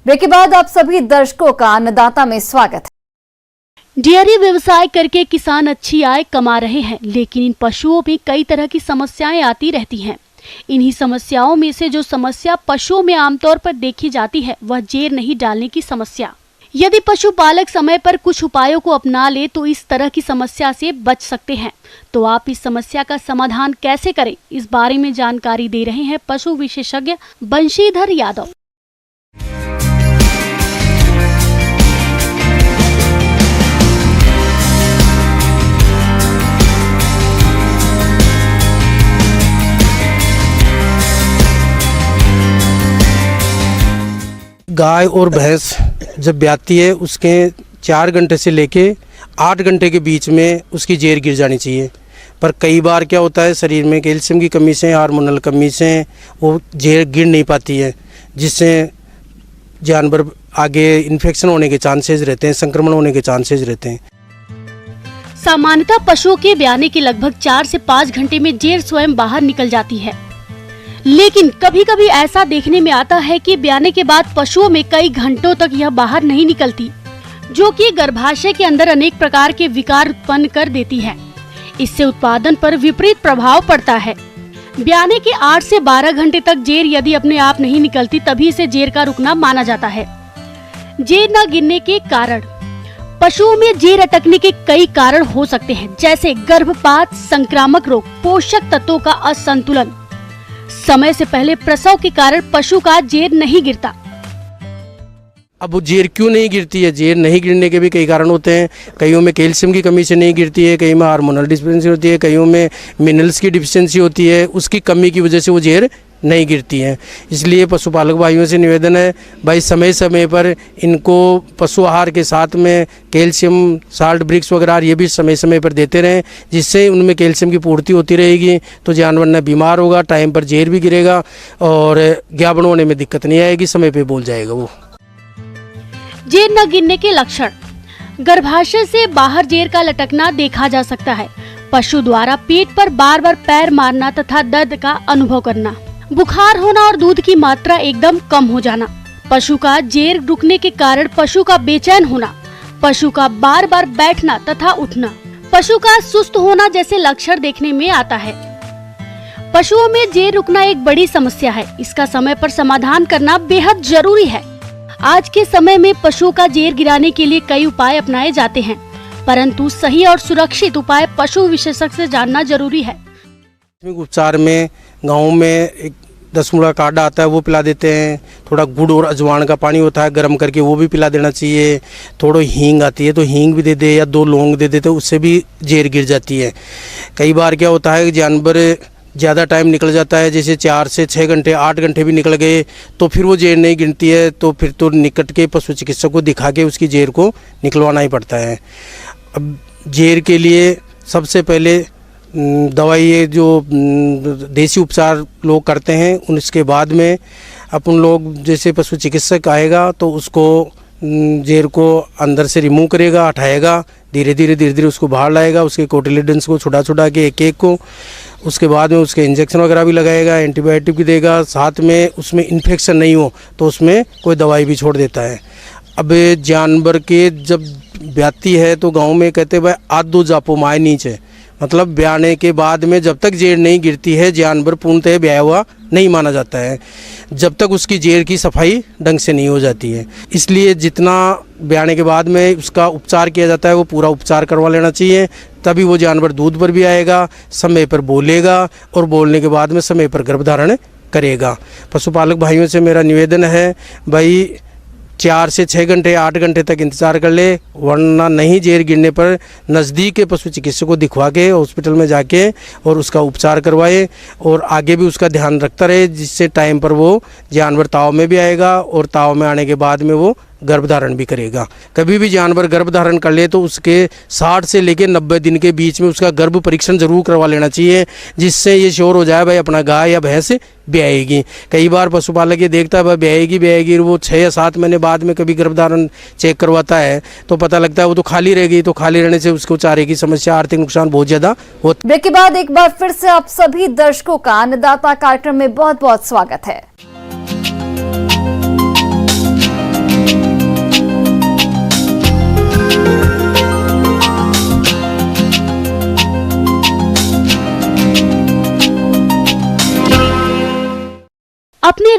Break के बाद आप सभी दर्शकों का अन्नदाता में स्वागत है। डेयरी व्यवसाय करके किसान अच्छी आय कमा रहे हैं, लेकिन इन पशुओं में कई तरह की समस्याएं आती रहती हैं। इन्हीं समस्याओं में से जो समस्या पशुओं में आमतौर पर देखी जाती है वह जेर नहीं डालने की समस्या। यदि पशुपालक समय पर कुछ उपायों को अपना ले तो इस तरह की समस्या से बच सकते हैं। तो आप इस समस्या का समाधान कैसे करें, इस बारे में जानकारी दे रहे हैं पशु विशेषज्ञ बंशीधर यादव। गाय और भैंस जब ब्याती है उसके 4 घंटे से लेके 8 घंटे के बीच में उसकी जेर गिर जानी चाहिए। पर कई बार क्या होता है, शरीर में कैल्शियम की कमी से, हार्मोनल कमी से वो जेर गिर नहीं पाती है, जिससे जानवर आगे इन्फेक्शन होने के चांसेस रहते हैं, संक्रमण होने के चांसेस रहते हैं। सामान्यतः पशुओं के ब्याने के लगभग 4 से 5 घंटे में जेर स्वयं बाहर निकल जाती है, लेकिन कभी कभी ऐसा देखने में आता है कि ब्याने के बाद पशुओं में कई घंटों तक यह बाहर नहीं निकलती, जो कि गर्भाशय के अंदर अनेक प्रकार के विकार उत्पन्न कर देती है। इससे उत्पादन पर विपरीत प्रभाव पड़ता है। ब्याने के 8 से 12 घंटे तक जेर यदि अपने आप नहीं निकलती तभी इसे जेर का रुकना माना जाता है। जेर न गिरने के कारण। पशुओं में जेर अटकने के कई कारण हो सकते हैं, जैसे गर्भपात, संक्रामक रोग, पोषक तत्वों का असंतुलन, समय से पहले प्रसव के कारण पशु का जेर नहीं गिरता। अब वो जेर क्यों नहीं गिरती है? जेर नहीं गिरने के भी कई कारण होते हैं। कईयों में कैल्शियम की कमी से नहीं गिरती है, कई में हार्मोनल डिफिशिएंसी होती है, कईयों में मिनरल्स की डिफिशिएंसी होती है, उसकी कमी की वजह से वो जेर नहीं गिरती है। इसलिए पशुपालक भाइयों से निवेदन है, भाई समय समय पर इनको पशु आहार के साथ में कैल्शियम, साल्ट ब्रिक्स वगैरह ये भी समय समय पर देते रहें, जिससे उनमें कैल्शियम की पूर्ति होती रहेगी। तो जानवर न बीमार होगा, टाइम पर जेर भी गिरेगा और ज्ञापन होने में दिक्कत नहीं आएगी, समय पे बोल जाएगा वो। जेर न गिरने के लक्षण। गर्भाशय से बाहर जेर का लटकना देखा जा सकता है। पशु द्वारा पेट पर बार बार पैर मारना तथा दर्द का अनुभव करना, बुखार होना और दूध की मात्रा एकदम कम हो जाना, पशु का जेर रुकने के कारण पशु का बेचैन होना, पशु का बार बार बैठना तथा उठना, पशु का सुस्त होना जैसे लक्षण देखने में आता है। पशुओं में जेर रुकना एक बड़ी समस्या है। इसका समय पर समाधान करना बेहद जरूरी है। आज के समय में पशुओं का जेर गिराने के लिए कई उपाय अपनाए जाते हैं, परंतु सही और सुरक्षित उपाय पशु विशेषज्ञ से जानना जरूरी है। उपचार में गाँव में एक 10 मुड़ा काढ़ा आता है, वो पिला देते हैं। थोड़ा गुड़ और अजवाइन का पानी होता है, गर्म करके वो भी पिला देना चाहिए। थोड़ा हींग आती है तो हींग भी दे दे या 2 लौंग दे देते, उससे भी जेर गिर जाती है। कई बार क्या होता है कि जानवर ज़्यादा टाइम निकल जाता है, जैसे 4 से 6 घंटे, 8 घंटे भी निकल गए तो फिर वो जेर नहीं गिनती है, तो फिर तो निकट के पशु चिकित्सक को दिखा के उसकी जेर को निकलवाना ही पड़ता है। अब जेर के लिए सबसे पहले दवाई, ये जो देसी उपचार लोग करते हैं, उसके बाद में अपन लोग जैसे पशु चिकित्सक आएगा तो उसको जेर को अंदर से रिमूव करेगा, हटाएगा, धीरे धीरे उसको बाहर लाएगा, उसके कोटिलिडन्स को छुड़ा के एक को। उसके बाद में उसके इंजेक्शन वगैरह भी लगाएगा, एंटीबायोटिक भी देगा, साथ में उसमें इन्फेक्शन नहीं हो तो उसमें कोई दवाई भी छोड़ देता है। अब जानवर के जब ब्याती है तो गाँव में कहते भाई आदो जापो माए नीचे, मतलब ब्याने के बाद में जब तक जेर नहीं गिरती है जानवर पूर्णतः ब्याया हुआ नहीं माना जाता है, जब तक उसकी जेर की सफाई ढंग से नहीं हो जाती है। इसलिए जितना ब्याने के बाद में उसका उपचार किया जाता है वो पूरा उपचार करवा लेना चाहिए, तभी वो जानवर दूध पर भी आएगा, समय पर बोलेगा और बोलने के बाद में समय पर गर्भधारण करेगा। पशुपालक भाइयों से मेरा निवेदन है, भाई 4 से 6 घंटे, 8 घंटे तक इंतज़ार कर ले, वरना नहीं जेर गिरने पर नज़दीक के पशु चिकित्सक को दिखवा के हॉस्पिटल में जाके और उसका उपचार करवाए और आगे भी उसका ध्यान रखता रहे, जिससे टाइम पर वो जानवर ताव में भी आएगा और ताव में आने के बाद में वो गर्भधारण भी करेगा। कभी भी जानवर गर्भधारण कर ले तो उसके 60 से लेकर 90 दिन के बीच में उसका गर्भ परीक्षण जरूर करवा लेना चाहिए, जिससे ये श्योर हो जाए भाई अपना गाय या भैंस ब्याएगी। कई बार पशुपालक ये देखता है भाई ब्याएगी, वो 6 या 7 महीने बाद में कभी गर्भधारण चेक करवाता है तो पता लगता है वो तो खाली रहेगी, तो खाली रहने से उसको चारे की समस्या, आर्थिक नुकसान बहुत ज़्यादा होता है। ब्रेक के बाद एक बार फिर से आप सभी दर्शकों का अन्नदाता कार्यक्रम में बहुत बहुत स्वागत है।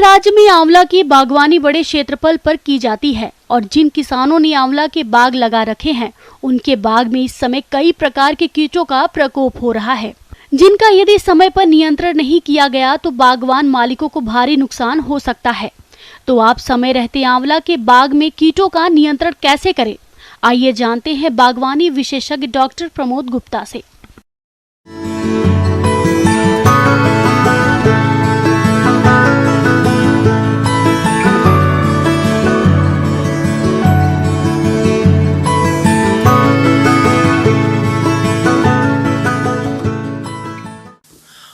राज्य में आंवला की बागवानी बड़े क्षेत्रफल पर की जाती है और जिन किसानों ने आंवला के बाग लगा रखे हैं उनके बाग में इस समय कई प्रकार के कीटों का प्रकोप हो रहा है, जिनका यदि समय पर नियंत्रण नहीं किया गया तो बागवान मालिकों को भारी नुकसान हो सकता है। तो आप समय रहते आंवला के बाग में कीटों का नियंत्रण कैसे करें, आइए जानते हैं बागवानी विशेषज्ञ डॉक्टर प्रमोद गुप्ता से।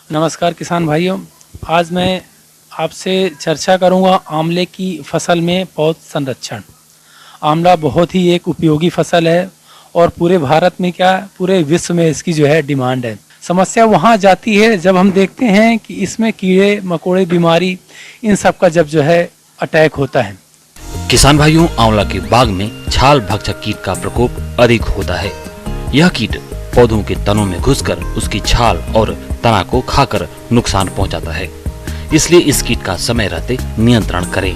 नमस्कार किसान भाइयों, आज मैं आपसे चर्चा करूंगा आंवले की फसल में पौध संरक्षण। आंवला बहुत ही एक उपयोगी फसल है और पूरे भारत में क्या पूरे विश्व में इसकी जो है डिमांड है। समस्या वहां जाती है जब हम देखते हैं कि इसमें कीड़े मकोड़े बीमारी इन सब का जब जो है अटैक होता है। किसान भाइयों, आंवला के बाग में छाल भक्षक कीट का प्रकोप अधिक होता है। यह कीट पौधों के तनों में घुसकर उसकी छाल और तना को खाकर नुकसान पहुंचाता है, इसलिए इस कीट का समय रहते नियंत्रण करें।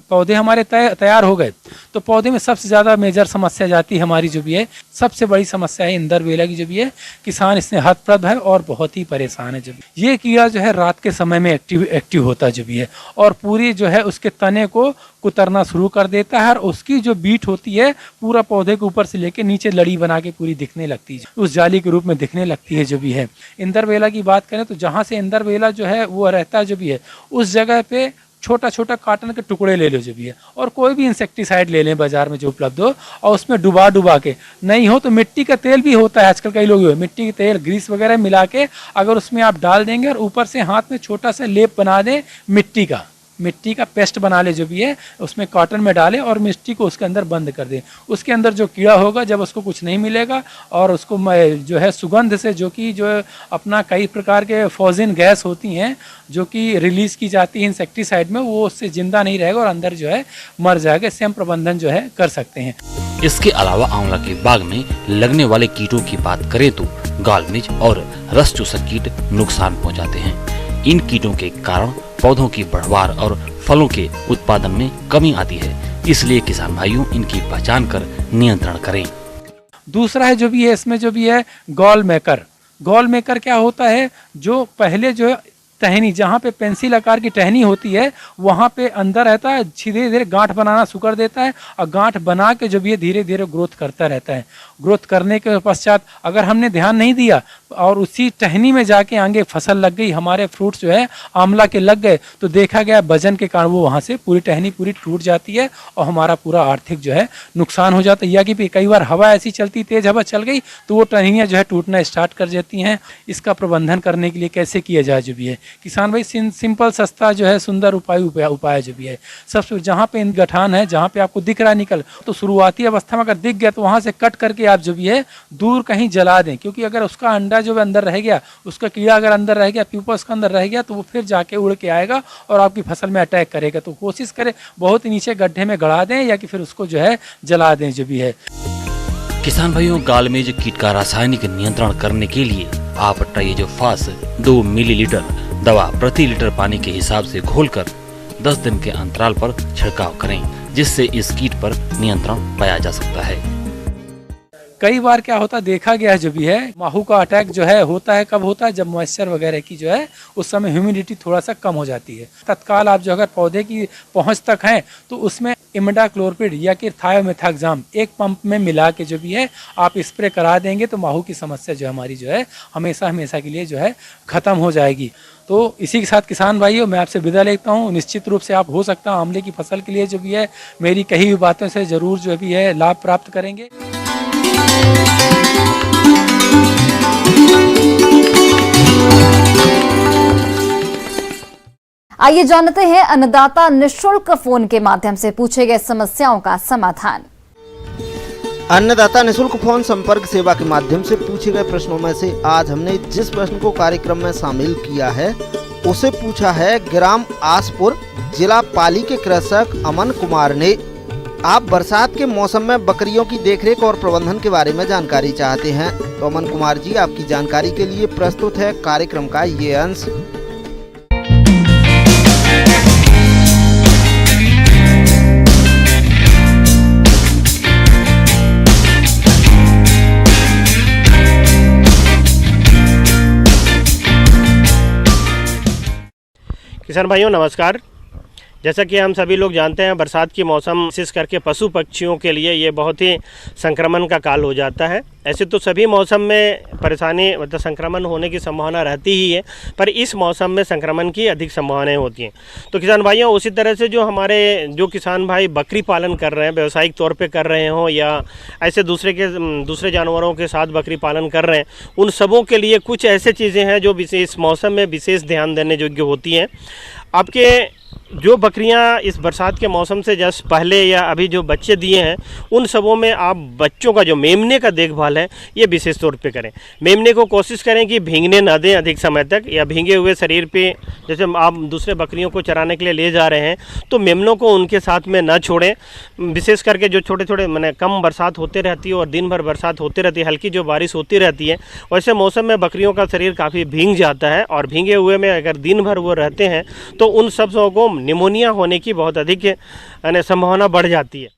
पौधे हमारे तैयार हो गए तो पौधे में सबसे ज़्यादा मेजर समस्या जाती है हमारी जो भी है, सबसे बड़ी समस्या है इंदरबेला की जो भी है। किसान इससे हतप्रभ है और बहुत ही परेशान है। जब ये कीड़ा जो है रात के समय में एक्टिव होता है जो भी है और पूरी जो है उसके तने को कुतरना शुरू कर देता है और उसकी जो बीट होती है पूरा पौधे के ऊपर से लेके नीचे लड़ी बना के पूरी दिखने लगती है, उस जाली के रूप में दिखने लगती है जो भी है। इंदरबेला की बात करें तो जहाँ से इंदरबेला जो है वो रहता है जो भी है उस जगह पे छोटा छोटा कॉटन के टुकड़े ले लो जो भी है और कोई भी इंसेक्टिसाइड ले लें बाजार में जो उपलब्ध हो और उसमें डुबा के, नहीं हो तो मिट्टी का तेल भी होता है आजकल कई लोग मिट्टी के तेल ग्रीस वगैरह मिला के अगर उसमें आप डाल देंगे और ऊपर से हाथ में छोटा सा लेप बना दें मिट्टी का पेस्ट बना ले जो भी है उसमें कॉटन में डालें और मिट्टी को उसके अंदर बंद कर दें। उसके अंदर जो कीड़ा होगा जब उसको कुछ नहीं मिलेगा और उसको जो है सुगंध से जो कि जो अपना कई प्रकार के फॉजिन गैस होती हैं जो कि रिलीज की जाती है इंसेक्टिसाइड में, वो उससे जिंदा नहीं रहेगा और अंदर जो है मर जाएगा। इससे हम प्रबंधन जो है कर सकते हैं। इसके अलावा आंवला के बाग में लगने वाले कीटों की बात करें तो गाल मिर्च और रस चूसक कीट नुकसान पहुँचाते हैं। इन कीटों के कारण पौधों की बढ़वार और फलों के उत्पादन में कमी आती है, इसलिए किसान भाइयों इनकी पहचान कर नियंत्रण करें। दूसरा है जो भी है इसमें जो भी है गॉल मेकर क्या होता है, जो पहले जो है टहनी जहाँ पे पेंसिल आकार की टहनी होती है वहाँ पे अंदर रहता है, धीरे धीरे गांठ बनाना शुरू कर देता है और गांठ बना के जो भी है धीरे धीरे ग्रोथ करता रहता है। ग्रोथ करने के पश्चात अगर हमने ध्यान नहीं दिया और उसी टहनी में जाके आगे फसल लग गई, हमारे फ्रूट्स जो है आंवला के लग गए तो देखा गया वजन के कारण वो वहाँ से पूरी टहनी पूरी टूट जाती है और हमारा पूरा आर्थिक जो है नुकसान हो जाता है। या कि कई बार हवा ऐसी चलती, तेज हवा चल गई तो वो टहनियाँ जो है टूटना स्टार्ट कर जाती हैं। इसका प्रबंधन करने के लिए कैसे किया जाए जो भी है किसान भाई, सिंपल सस्ता जो है सुंदर उपाय जो भी है, सबसे जहाँ पे गठान है जहाँ पे आपको दिख रहा है निकल तो शुरुआती अवस्था में अगर दिख गया तो वहाँ से कट करके आप जो भी है दूर कहीं जला दें, क्योंकि अगर उसका अंडा जो अंदर रह गया, उसका कीड़ा अगर अंदर रह गया, प्यूपा उसका अंदर रह गया तो वो फिर जाके उड़ के आएगा और आपकी फसल में अटैक करेगा। तो कोशिश करें बहुत नीचे गड्ढे में गड़ा दें या कि फिर उसको जो है जला दें जो भी है। किसान भाइयों, गाल मिर्च कीट का रासायनिक नियंत्रण करने के लिए आप ट्राइजोफास 2 मिलीलीटर दवा प्रति लीटर पानी के हिसाब से घोलकर 10 दिन के अंतराल पर छिड़काव करें, जिससे इस कीट पर नियंत्रण पाया जा सकता है। कई बार क्या होता देखा गया है जो भी है माहू का अटैक जो है होता है, कब होता है जब मॉइस्चर वगैरह की जो है उस समय ह्यूमिडिटी थोड़ा सा कम हो जाती है। तत्काल आप जो अगर पौधे की पहुंच तक हैं तो उसमें इमिडाक्लोरपिड या कि थायोमेथाक्साम एक पंप में मिला के जो भी है आप स्प्रे करा देंगे तो माहू की समस्या जो हमारी जो है हमेशा के लिए जो है खत्म हो जाएगी। तो इसी के साथ किसान भाइयों मैं आपसे विदा लेता हूँ। निश्चित रूप से आप हो सकता है आंवले की फसल के लिए जो भी है मेरी कही हुई बातों से जरूर जो भी है लाभ प्राप्त करेंगे। आइए जानते हैं अन्नदाता निःशुल्क फोन के माध्यम से पूछे गए समस्याओं का समाधान। अन्नदाता निःशुल्क फोन संपर्क सेवा के माध्यम से पूछे गए प्रश्नों में से आज हमने जिस प्रश्न को कार्यक्रम में शामिल किया है उसे पूछा है ग्राम आसपुर जिला पाली के कृषक अमन कुमार ने। आप बरसात के मौसम में बकरियों की देखरेख और प्रबंधन के बारे में जानकारी चाहते हैं तो अमन कुमार जी आपकी जानकारी के लिए प्रस्तुत है कार्यक्रम का ये अंश। किसान भाइयों नमस्कार। जैसा कि हम सभी लोग जानते हैं, बरसात की मौसम विशेष करके पशु पक्षियों के लिए ये बहुत ही संक्रमण का काल हो जाता है। ऐसे तो सभी मौसम में परेशानी मतलब संक्रमण होने की संभावना रहती ही है, पर इस मौसम में संक्रमण की अधिक संभावनाएं होती हैं। तो किसान भाइयों, उसी तरह से जो किसान भाई बकरी पालन कर रहे हैं, व्यावसायिक तौर पे कर रहे हों या ऐसे दूसरे जानवरों के साथ बकरी पालन कर रहे हैं, उन सबों के लिए कुछ ऐसे चीज़ें हैं जो इस मौसम में विशेष ध्यान देने योग्य होती हैं। आपके जो बकरियां इस बरसात के मौसम से जस्ट पहले या अभी जो बच्चे दिए हैं, उन सबों में आप बच्चों का जो मेमने का देखभाल है ये विशेष तौर पे करें। मेमने को कोशिश करें कि भीगने ना दें अधिक समय तक, या भीगे हुए शरीर पे जैसे आप दूसरे बकरियों को चराने के लिए ले जा रहे हैं तो मेमनों को उनके साथ में ना छोड़ें। विशेष करके जो छोटे मैंने कम बरसात होते रहती है और दिन भर बरसात होती रहती है, हल्की जो बारिश होती रहती है, वैसे मौसम में बकरियों का शरीर काफ़ी भीग जाता है और भीगे हुए में अगर दिन भर वो रहते हैं तो उन सब को निमोनिया होने की बहुत अधिक संभावना बढ़ जाती है।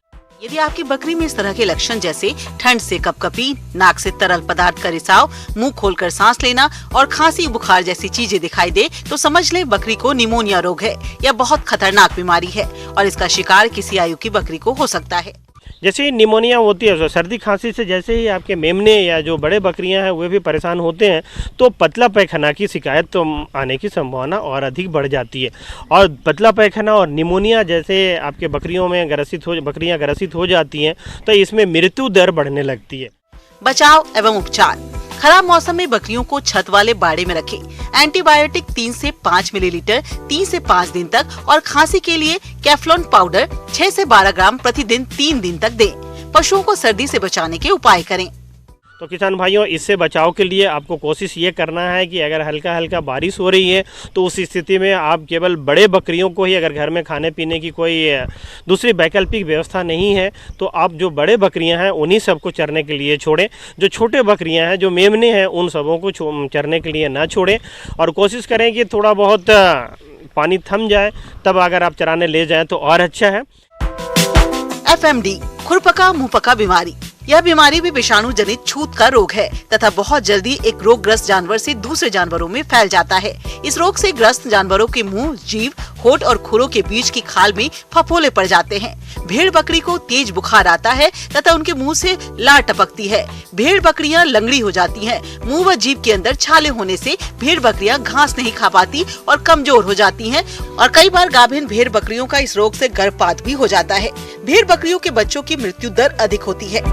यदि आपकी बकरी में इस तरह के लक्षण जैसे ठंड से कपकपी, नाक से तरल पदार्थ का रिसाव, मुंह खोलकर सांस लेना और खांसी बुखार जैसी चीजें दिखाई दे तो समझ ले बकरी को निमोनिया रोग है या बहुत खतरनाक बीमारी है और इसका शिकार किसी आयु की बकरी को हो सकता है। जैसे ही निमोनिया होती है, तो सर्दी खांसी से जैसे ही आपके मेमने या जो बड़े बकरियां हैं वे भी परेशान होते हैं तो पतला पैखाना की शिकायत तो आने की संभावना और अधिक बढ़ जाती है। और पतला पैखाना और निमोनिया जैसे आपके बकरियों में बकरियां ग्रसित हो जाती हैं तो इसमें मृत्यु दर बढ़ने लगती है। बचाव एवं उपचार। खराब मौसम में बकरियों को छत वाले बाड़े में रखें। एंटीबायोटिक 3 से 5 मिलीलीटर 3 से 5 दिन तक और खांसी के लिए कैफ्लॉन पाउडर 6 से 12 ग्राम प्रतिदिन 3 दिन तक दें। पशुओं को सर्दी से बचाने के उपाय करें। तो किसान भाइयों, इससे बचाव के लिए आपको कोशिश ये करना है कि अगर हल्का हल्का बारिश हो रही है तो उस स्थिति में आप केवल बड़े बकरियों को ही, अगर घर में खाने पीने की कोई दूसरी वैकल्पिक व्यवस्था नहीं है तो आप जो बड़े बकरियां हैं उन्हीं सबको चरने के लिए छोड़ें। जो छोटे बकरियां हैं, जो मेमने हैं, उन सबों को चरने के लिए ना छोड़ें और कोशिश करें कि थोड़ा बहुत पानी थम जाए तब अगर आप चराने ले जाएं तो और अच्छा है। FMD खुरपका मुंहपका बीमारी। यह बीमारी भी विषाणु जनित छूत का रोग है तथा बहुत जल्दी एक रोगग्रस्त जानवर से दूसरे जानवरों में फैल जाता है। इस रोग से ग्रस्त जानवरों के मुंह, जीभ, होठ और खुरों के बीच की खाल में फफोले पड़ जाते हैं। भेड़ बकरी को तेज बुखार आता है तथा उनके मुंह से लार टपकती है। भेड़ बकरियां लंगड़ी हो जाती हैं। मुंह व जीभ के अंदर छाले होने से भेड़ बकरियां घास नहीं खा पाती और कमजोर हो जाती हैं और कई बार गाभिन भेड़ बकरियों का इस रोग से गर्भपात भी हो जाता है। भेड़ बकरियों के बच्चों की मृत्यु दर अधिक होती है।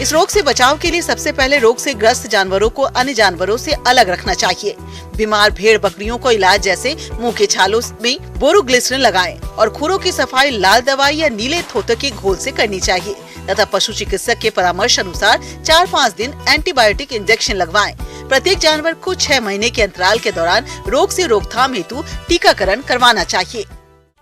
इस रोग से बचाव के लिए सबसे पहले रोग से ग्रस्त जानवरों को अन्य जानवरों से अलग रखना चाहिए। बीमार भेड़ बकरियों को इलाज जैसे मुंह के छालों में बोरोग्लिसरिन लगाएं और खुरों की सफाई लाल दवाई या नीले थोथो के घोल से करनी चाहिए तथा पशु चिकित्सक के परामर्श अनुसार 4-5 दिन एंटीबायोटिक इंजेक्शन लगवाएं। प्रत्येक जानवर को 6 महीने के अंतराल के दौरान रोग से रोकथाम हेतु टीकाकरण करवाना चाहिए।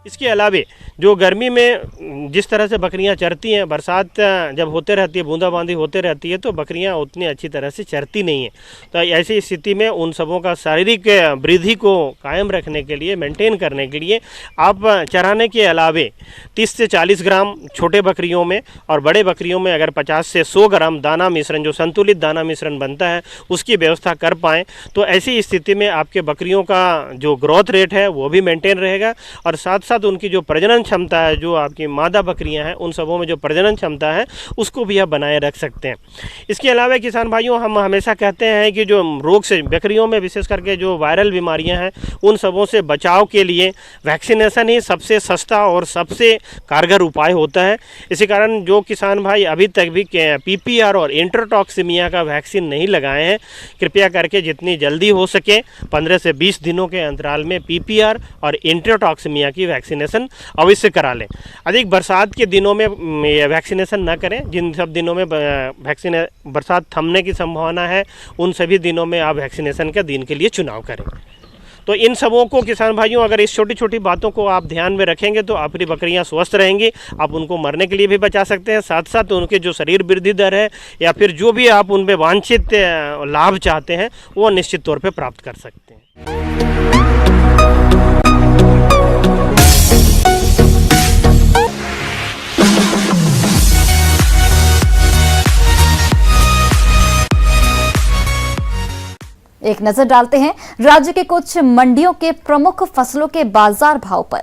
इसके अलावे जो गर्मी में जिस तरह से बकरियां चरती हैं, बरसात जब होते रहती है, बूंदाबांदी होते रहती है तो बकरियां उतनी अच्छी तरह से चरती नहीं हैं। तो ऐसी स्थिति में उन सबों का शारीरिक वृद्धि को कायम रखने के लिए, मेंटेन करने के लिए आप चराने के अलावे 30 से 40 ग्राम छोटे बकरियों में और बड़े बकरियों में अगर 50 से 100 ग्राम दाना मिश्रण, जो संतुलित दाना मिश्रण बनता है, उसकी व्यवस्था कर पाएँ तो ऐसी स्थिति में आपके बकरियों का जो ग्रोथ रेट है वो भी मेंटेन रहेगा और साथ साथ उनकी जो प्रजनन क्षमता है, जो आपकी मादा बकरियां हैं, उन सबों में जो प्रजनन क्षमता है उसको भी आप बनाए रख सकते हैं। इसके अलावा किसान भाइयों, हम हमेशा कहते हैं कि जो रोग से बकरियों में विशेष करके जो वायरल बीमारियां हैं उन सबों से बचाव के लिए वैक्सीनेशन ही सबसे सस्ता और सबसे कारगर उपाय होता है। इसी कारण जो किसान भाई अभी तक भी PPR और इंट्रोटॉक्सिमिया का वैक्सीन नहीं लगाए हैं, कृपया करके जितनी जल्दी हो सके 15 से 20 दिनों के अंतराल में PPR और इंट्रोटॉक्सिमिया की वैक्सीनेशन अवश्य करा लें। अधिक बरसात के दिनों में वैक्सीनेशन न करें। जिन सब दिनों में बरसात थमने की संभावना है उन सभी दिनों में आप वैक्सीनेशन के दिन के लिए चुनाव करें। तो इन सबों को किसान भाइयों, अगर इस छोटी छोटी बातों को आप ध्यान में रखेंगे तो आपकी बकरियां स्वस्थ रहेंगी। आप उनको मरने के लिए भी बचा सकते हैं, साथ साथ उनके जो शरीर वृद्धि दर है या फिर जो भी आप उनमें वांछित लाभ चाहते हैं वो निश्चित तौर पर प्राप्त कर सकते हैं। एक नजर डालते हैं राज्य के कुछ मंडियों के प्रमुख फसलों के बाजार भाव पर।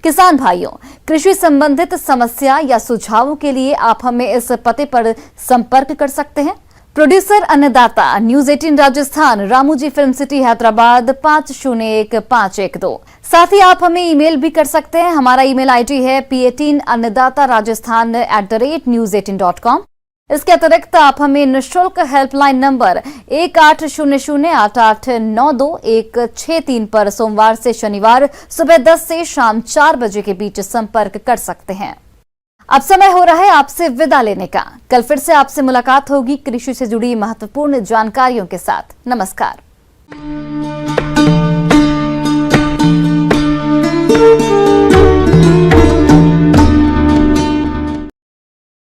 किसान भाइयों, कृषि संबंधित समस्या या सुझावों के लिए आप हमें इस पते पर संपर्क कर सकते हैं। Producer Annadata, news 18 Rajasthan, Ramoji film city, Hyderabad 501512। साथ ही आप हमें ईमेल भी कर सकते हैं। हमारा ईमेल आईडी है p18annadattarajasthan@news18.com। इसके अतिरिक्त आप हमें निःशुल्क हेल्पलाइन नंबर 18008892 पर सोमवार से शनिवार सुबह 10 से शाम 4 बजे के बीच संपर्क कर सकते हैं। अब समय हो रहा है आपसे विदा लेने का। कल फिर से आपसे मुलाकात होगी कृषि से जुड़ी महत्वपूर्ण जानकारियों के साथ। नमस्कार।